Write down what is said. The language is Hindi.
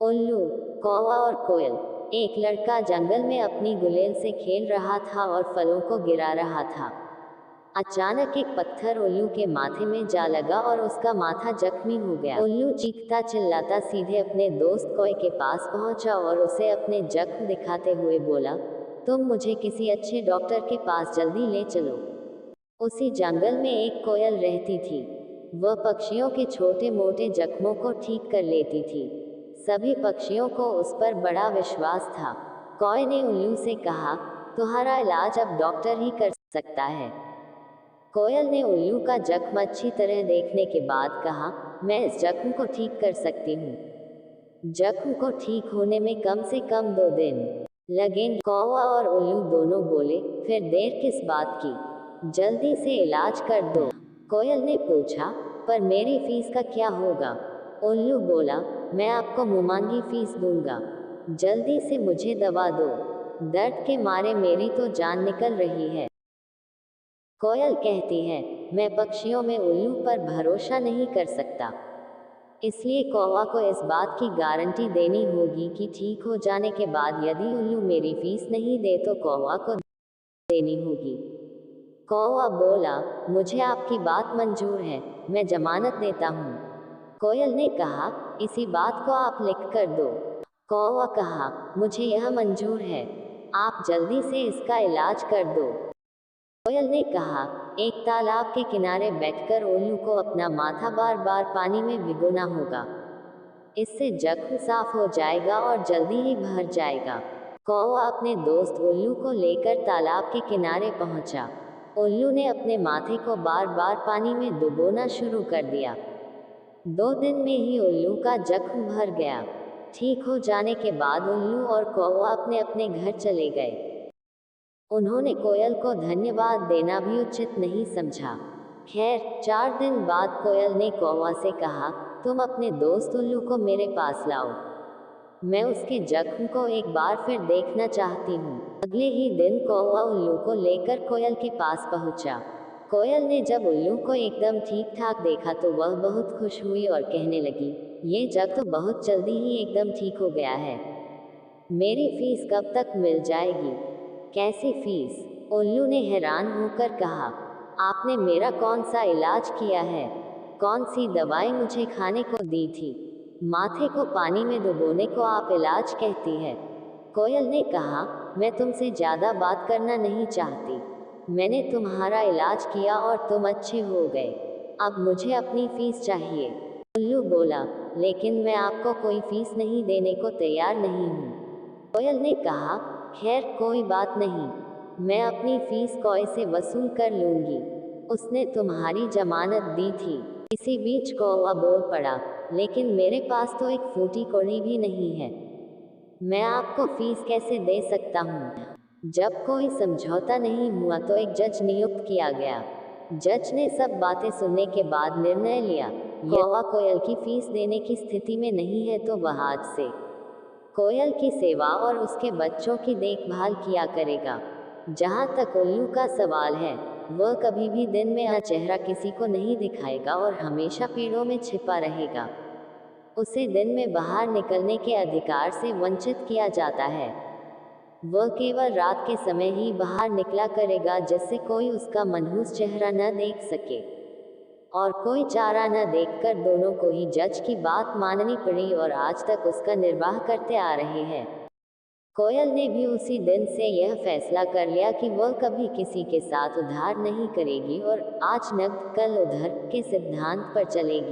उल्लू, कौवा और कोयल। एक लड़का जंगल में अपनी गुलेल से खेल रहा था और फलों को गिरा रहा था। अचानक एक पत्थर उल्लू के माथे में जा लगा और उसका माथा जख्मी हो गया। उल्लू चीखता चिल्लाता सीधे अपने दोस्त कौवे के पास पहुंचा और उसे अपने जख्म दिखाते हुए बोला, तुम मुझे किसी अच्छे डॉक्टर के पास जल्दी ले चलो। उसी जंगल में एक कोयल रहती थी। वह पक्षियों के छोटे मोटे जख्मों को ठीक कर लेती थी। सभी पक्षियों को उस पर बड़ा विश्वास था। कौवे ने उल्लू से कहा, तुम्हारा इलाज अब डॉक्टर ही कर सकता है। कोयल ने उल्लू का जख्म अच्छी तरह देखने के बाद कहा, मैं इस जख्म को ठीक कर सकती हूँ। जख्म को ठीक होने में कम से कम 2 दिन लगेंगे। कौवा और उल्लू दोनों बोले, फिर देर किस बात की, जल्दी से इलाज कर दो। कोयल ने पूछा, पर मेरी फीस का क्या होगा? उल्लू बोला, मैं आपको मुमांगी फीस दूंगा। जल्दी से मुझे दवा दो, दर्द के मारे मेरी तो जान निकल रही है। कोयल कहती है, मैं पक्षियों में उल्लू पर भरोसा नहीं कर सकता, इसलिए कौवा को इस बात की गारंटी देनी होगी कि ठीक हो जाने के बाद यदि उल्लू मेरी फीस नहीं दे तो कौवा को देनी होगी। कौवा बोला, मुझे आपकी बात मंजूर है, मैं जमानत देता हूँ। कोयल ने कहा, इसी बात को आप लिख कर दो। कौवा कहा, मुझे यह मंजूर है, आप जल्दी से इसका इलाज कर दो। कोयल ने कहा, एक तालाब के किनारे बैठकर उल्लू को अपना माथा बार बार पानी में भिगोना होगा, इससे जख्म साफ हो जाएगा और जल्दी ही भर जाएगा। कौवा अपने दोस्त उल्लू को लेकर तालाब के किनारे पहुंचा। उल्लू ने अपने माथे को बार बार पानी में डुबोना शुरू कर दिया। 2 दिन में ही उल्लू का जख्म भर गया। ठीक हो जाने के बाद उल्लू और कौवा अपने अपने घर चले गए। उन्होंने कोयल को धन्यवाद देना भी उचित नहीं समझा। खैर, 4 दिन बाद कोयल ने कौवा से कहा, तुम अपने दोस्त उल्लू को मेरे पास लाओ, मैं उसके जख्म को एक बार फिर देखना चाहती हूँ। अगले ही दिन कौवा उल्लू को लेकर कोयल के पास पहुंचा। कोयल ने जब उल्लू को एकदम ठीक ठाक देखा तो वह बहुत खुश हुई और कहने लगी, ये जख्म तो बहुत जल्दी ही एकदम ठीक हो गया है। मेरी फीस कब तक मिल जाएगी? कैसी फीस? उल्लू ने हैरान होकर कहा, आपने मेरा कौन सा इलाज किया है? कौन सी दवाई मुझे खाने को दी थी? माथे को पानी में डुबोने को आप इलाज कहती है? कोयल ने कहा, मैं तुमसे ज़्यादा बात करना नहीं चाहती, मैंने तुम्हारा इलाज किया और तुम अच्छे हो गए, अब मुझे अपनी फीस चाहिए। उल्लू बोला, लेकिन मैं आपको कोई फीस नहीं देने को तैयार नहीं हूँ। कोयल ने कहा, खैर कोई बात नहीं, मैं अपनी फीस कौवे से वसूल कर लूंगी, उसने तुम्हारी जमानत दी थी। इसी बीच कौवा बोल पड़ा, लेकिन मेरे पास तो एक फूटी कौड़ी भी नहीं है, मैं आपको फीस कैसे दे सकता हूँ? जब कोई समझौता नहीं हुआ तो एक जज नियुक्त किया गया। जज ने सब बातें सुनने के बाद निर्णय लिया, कौवा कोयल की फीस देने की स्थिति में नहीं है तो वह आज से कोयल की सेवा और उसके बच्चों की देखभाल किया करेगा। जहाँ तक उल्लू का सवाल है, वह कभी भी दिन में चेहरा किसी को नहीं दिखाएगा और हमेशा पेड़ों में छिपा रहेगा। उसे दिन में बाहर निकलने के अधिकार से वंचित किया जाता है। वह केवल रात के समय ही बाहर निकला करेगा जिससे कोई उसका मनहूस चेहरा न देख सके। और कोई चारा न देखकर दोनों को ही जज की बात माननी पड़ी और आज तक उसका निर्वाह करते आ रहे हैं। कोयल ने भी उसी दिन से यह फैसला कर लिया कि वह कभी किसी के साथ उधार नहीं करेगी और आज नकद कल उधार के सिद्धांत पर चलेगी।